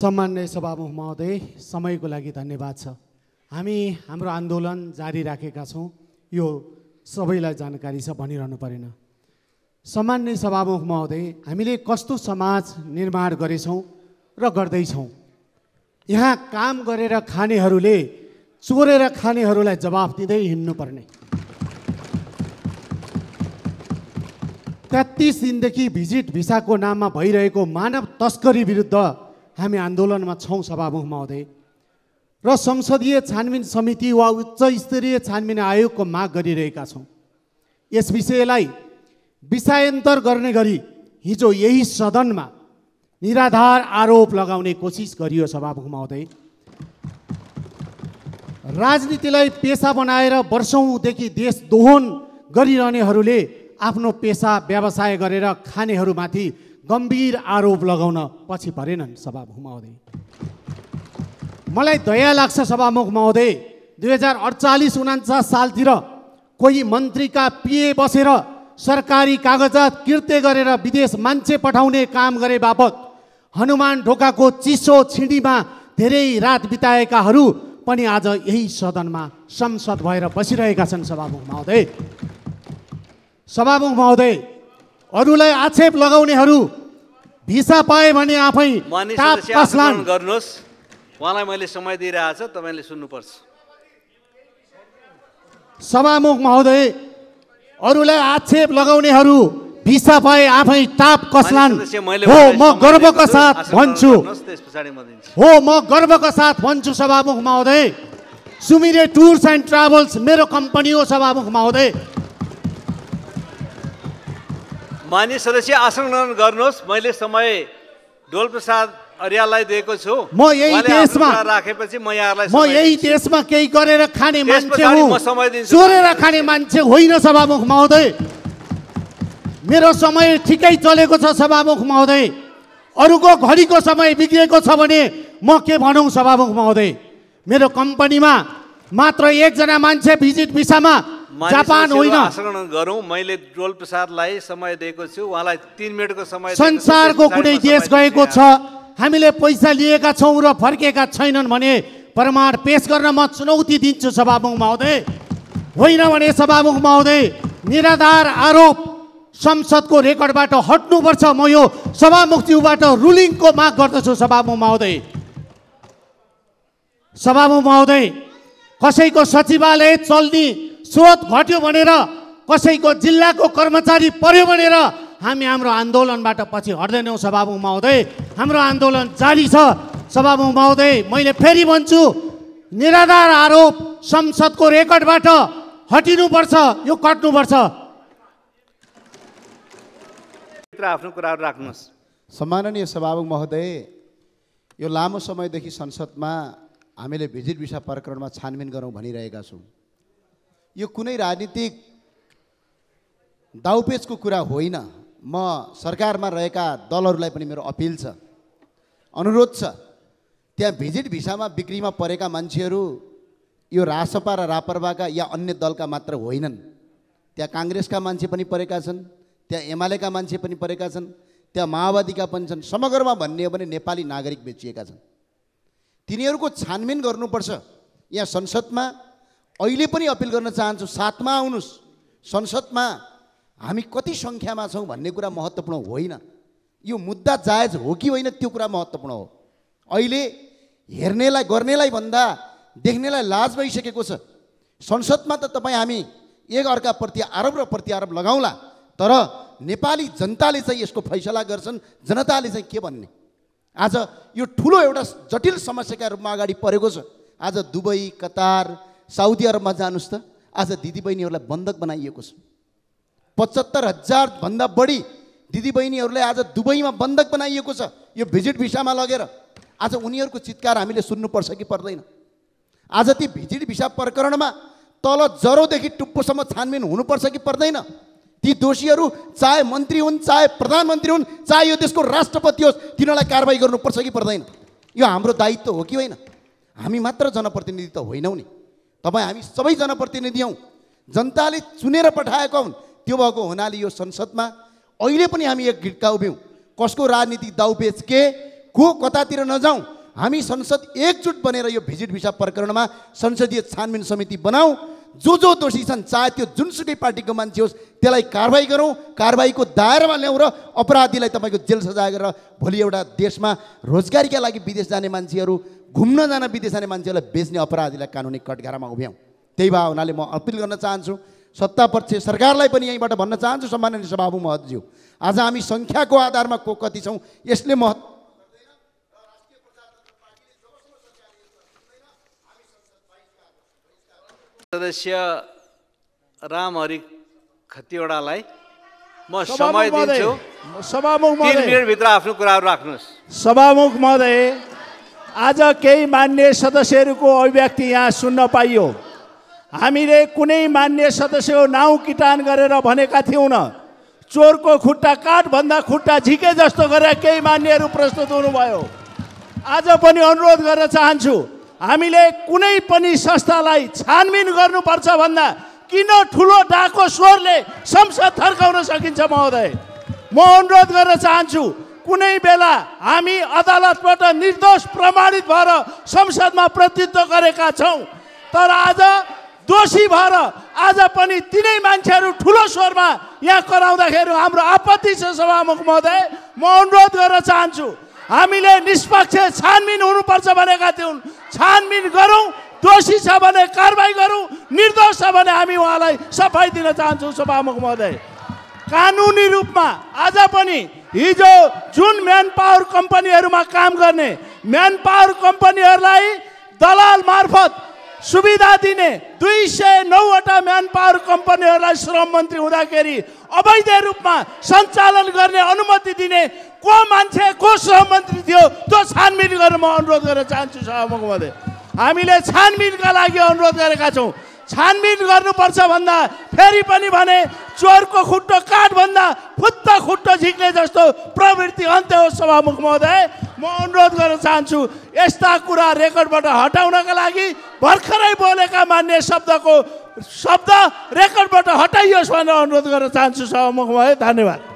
सम्माननीय सभामुख महोदय, समयको लागि धन्यवाद छ। हामी हाम्रो आन्दोलन जारी राखेका छौँ, यो सबैलाई जानकारी छ, भनिरहनु परेन। सम्माननीय सभामुख महोदय, हामीले कस्तो समाज निर्माण गरेछौँ र गर्दैछौँ। यहाँ काम गरेर खानेहरूले चोरेर खानेहरूलाई जवाफ दिँदै हिँड्नुपर्ने। 33 दिनदेखि भिजिट भिसाको नाममा भइरहेको मानव तस्करी विरुद्ध हामी आन्दोलनमा छौँ सभामुख महोदय, र संसदीय छानबिन समिति वा उच्च स्तरीय छानबिन आयोगको माग गरिरहेका छौँ। यस विषयलाई विषयान्तर गर्ने गरी हिजो यही सदनमा निराधार आरोप लगाउने कोसिस गरियो सभामुख महोदय। राजनीतिलाई पेसा बनाएर वर्षौँदेखि देश दोहन गरिरहनेहरूले आफ्नो पेसा व्यवसाय गरेर खानेहरूमाथि गम्भीर आरोप लगाउन पछि परेनन् सभामुख महोदय। मलाई दया लाग्छ सभामुख महोदय, 2048-49 सालतिर कोही मन्त्रीका पिए बसेर सरकारी कागजात किर्ते गरेर विदेश मान्छे पठाउने काम गरे बापत हनुमान ढोकाको चिसो छिडीमा धेरै रात बिताएकाहरू पनि आज यही सदनमा संसद भएर बसिरहेका छन् सभामुख महोदय। सभामुख महोदय, अरूलाई आक्षेप लगाउनेहरू भिसा पाए भने आफै टाप कसलान्। गर्नुहोस्, उहाँलाई मैले समय दिइरहेको छ, तपाईँले सुन्नुपर्छ। सभामुख महोदय, अरूलाई आक्षेप लगाउनेहरू भिसा पाए आफै टाप कसलान्। हो, म गर्वका साथ भन्छु, हो म गर्वका साथ भन्छु सभामुख महोदय, सुमिरे टुर्स एन्ड ट्राभल्स मेरो कम्पनी हो सभामुख महोदय। मान्य सदस्य आसन ग्रहण गर्नुहोस्। मैले समय डोल प्रसाद अर्याललाई दिएको छु। म यही देशमा राखेपछि म यहाँलाई यही देशमा केही गरेर खाने मान्छे हुँ, चोरेर खाने मान्छे होइन सभामुख महोदय। मेरो समय ठिकै चलेको छ सभामुख महोदय। अरूको घडीको समय बिग्रेको छ भने म के भनौँ सभामुख महोदय। मेरो कम्पनीमा मात्र एकजना मान्छे भिजिट भिसामा जापान होइन। गरौँ, मैले डोल प्रसादलाई समय दिएको छु, उहाँलाई 3 मिनटको समय। संसारको कुनै देश गएको छ, हामीले पैसा लिएका छौँ र फर्केका छैनन् भने प्रमाण पेश गर्न म चुनौती दिन्छु सभामुख महोदय। होइन भने सभामुख महोदय, निराधार आरोप संसदको रेकर्डबाट हट्नुपर्छ। म यो सभामुखज्यूबाट रुलिङको माग गर्दछु सभामुख महोदय। सभामुख महोदय, कसैको सचिवालय चल्ने स्रोत घट्यो भनेर, कसैको जिल्लाको कर्मचारी पर्यो भनेर हामी हाम्रो आन्दोलनबाट पछि हट्दैनौँ सभामुख महोदय। हाम्रो आन्दोलन जारी छ सभामुख महोदय। मैले फेरि भन्छु, निराधार आरोप संसदको रेकर्डबाट हटिनुपर्छ, यो कट्नुपर्छ। आफ्नो कुराहरू राख्नुहोस्। सम्माननीय सभामुख महोदय, यो लामो समयदेखि संसदमा हामीले भिजिट भिसा प्रकरणमा छानबिन गरौँ भनिरहेका छौँ। यो कुनै राजनीतिक दाउपेचको कुरा होइन। म सरकारमा रहेका दलहरूलाई पनि मेरो अपिल छ, अनुरोध छ, त्यहाँ भिजिट भिसामा बिक्रीमा परेका मान्छेहरू यो रासपा र रापरपाका या अन्य दलका मात्र होइनन्। त्यहाँ काङ्ग्रेसका मान्छे पनि परेका छन्, त्यहाँ एमालेका मान्छे पनि परेका छन्, त्यहाँ माओवादीका पनि छन्। समग्रमा भन्ने हो भने नेपाली नागरिक बेचिएका छन्। तिनीहरूको छानबिन गर्नुपर्छ। यहाँ संसदमा अहिले पनि अपिल गर्न चाहन्छु, साथमा आउनुहोस्। संसदमा हामी कति सङ्ख्यामा छौँ भन्ने कुरा महत्त्वपूर्ण होइन, यो मुद्दा जायज हो कि होइन त्यो कुरा महत्त्वपूर्ण हो। अहिले हेर्नेलाई गर्नेलाई भन्दा देख्नेलाई लाज भइसकेको छ। संसदमा त तपाईँ हामी एक अर्काप्रति आरोप र प्रत्यारोप लगाउँला, तर नेपाली जनताले चाहिँ यसको फैसला गर्छन्। जनताले चाहिँ के भन्ने। आज यो ठुलो एउटा जटिल समस्याका रूपमा अगाडि परेको छ। आज दुबई, कतार, साउदी अरबमा जानुहोस् त, आज दिदीबहिनीहरूलाई बन्धक बनाइएको छ। 75,000 भन्दा बढी दिदीबहिनीहरूलाई आज दुबईमा बन्धक बनाइएको छ, यो भिजिट भिसामा लगेर। आज उनीहरूको चित्कार हामीले सुन्नुपर्छ कि पर्दैन? आज ती भिजिट भिसा प्रकरणमा तल जरोदेखि टुप्पोसम्म छानबिन हुनुपर्छ कि पर्दैन? ती दोषीहरू चाहे मन्त्री हुन्, चाहे प्रधानमन्त्री हुन्, चाहे यो देशको राष्ट्रपति होस्, तिनीहरूलाई कारबाही गर्नुपर्छ कि पर्दैन? यो हाम्रो दायित्व हो कि होइन? हामी मात्र जनप्रतिनिधि त होइनौँ नि, तपाईँ हामी सबै जनप्रतिनिधि हौँ। जनताले चुनेर पठाएका हुन्। त्यो भएको हुनाले यो संसदमा अहिले पनि हामी एक गिट्का उभ्यौँ। कसको राजनीतिक दाउपेच के, को कतातिर नजाउँ, हामी संसद एकजुट बनेर यो भिजिट भिसा प्रकरणमा संसदीय छानबिन समिति बनाऊ। जो दोषी छन्, चाहे त्यो जुनसुकै पार्टीको मान्छे होस्, त्यसलाई कारबाही गरौँ, कारबाहीको दायरामा ल्याउँ र अपराधीलाई तपाईँको जेल सजाय गरेर भोलि एउटा देशमा रोजगारीका लागि विदेश जाने मान्छेहरू, घुम्न जान विदेश जाने मान्छेहरूलाई बेच्ने अपराधीलाई कानुनी कठघरामा उभ्याउँ। त्यही भए हुनाले म अपिल गर्न चाहन्छु सत्तापक्ष सरकारलाई पनि यहीँबाट भन्न चाहन्छु, सम्माननीय सभामुख महोदयज्यू, आज हामी सङ्ख्याको आधारमा को कति छौँ यसले सदस्य रामहरि खतिवडालाई म समय दिन्छु। सभामुख 3 मिनेटभित्र आफ्नो कुराहरू राख्नुहोस्। सभामुख महोदय, आज केही मान्य सदस्यहरूको अभिव्यक्ति यहाँ सुन्न पाइयो। हामीले कुनै मान्य सदस्यको नाउँ किटान गरेर भनेका थियौँ न। चोरको खुट्टा काठभन्दा खुट्टा झिके जस्तो गरेर केही मान्यहरू प्रस्तुत हुनुभयो। आज पनि अनुरोध गर्न चाहन्छु, हामीले कुनै पनि संस्थालाई छानबिन गर्नुपर्छ भन्दा किन ठुलो डाको स्वरले संसद थर्काउन सकिन्छ महोदय? म अनुरोध गर्न चाहन्छु, कुनै बेला हामी अदालतबाट निर्दोष प्रमाणित भएर संसदमा प्रतिनिधित्व गरेका छौँ, तर आज दोषी भएर आज पनि तिनै मान्छेहरू ठुलो स्वरमा यहाँ कराउँदाखेरि हाम्रो आपत्ति छ। सभामुख महोदय, म अनुरोध गर्न चाहन्छु, हामीले निष्पक्ष छानबिन हुनुपर्छ भनेका थियौँ, छानबिन गरौँ, दोषी छ भने कारबाही गरौँ, निर्दोष छ भने हामी उहाँलाई सफाई दिन चाहन्छौँ। सभामुख महोदय, कानुनी रूपमा आज पनि हिजो जुन म्यान पावर कम्पनीहरूमा काम गर्ने म्यान पावर कम्पनीहरूलाई दलाल मार्फत सुविधा दिने 209वटा म्यान पावर कम्पनीहरूलाई श्रम मन्त्री हुँदाखेरि अवैध रूपमा सञ्चालन गर्ने अनुमति दिने को मान्छे, को श्रम मन्त्री थियो, त्यो छानबिन गर्न म अनुरोध गर्न चाहन्छु। सभामुख महोदय, हामीले छानबिनका लागि अनुरोध गरेका छौँ। छानबिन गर्नुपर्छ भन्दा फेरि पनि भने चोरको खुट्टो काठभन्दा फुत्त खुट्टो झिक्ने जस्तो प्रवृत्ति अन्त्य हो। सभामुख महोदय, म अनुरोध गर्न चाहन्छु, यस्ता कुरा रेकर्डबाट हटाउनका लागि भर्खरै बोलेका मान्य शब्द रेकर्डबाट हटाइयोस् भनेर अनुरोध गर्न चाहन्छु। सभामुख महोदय, धन्यवाद।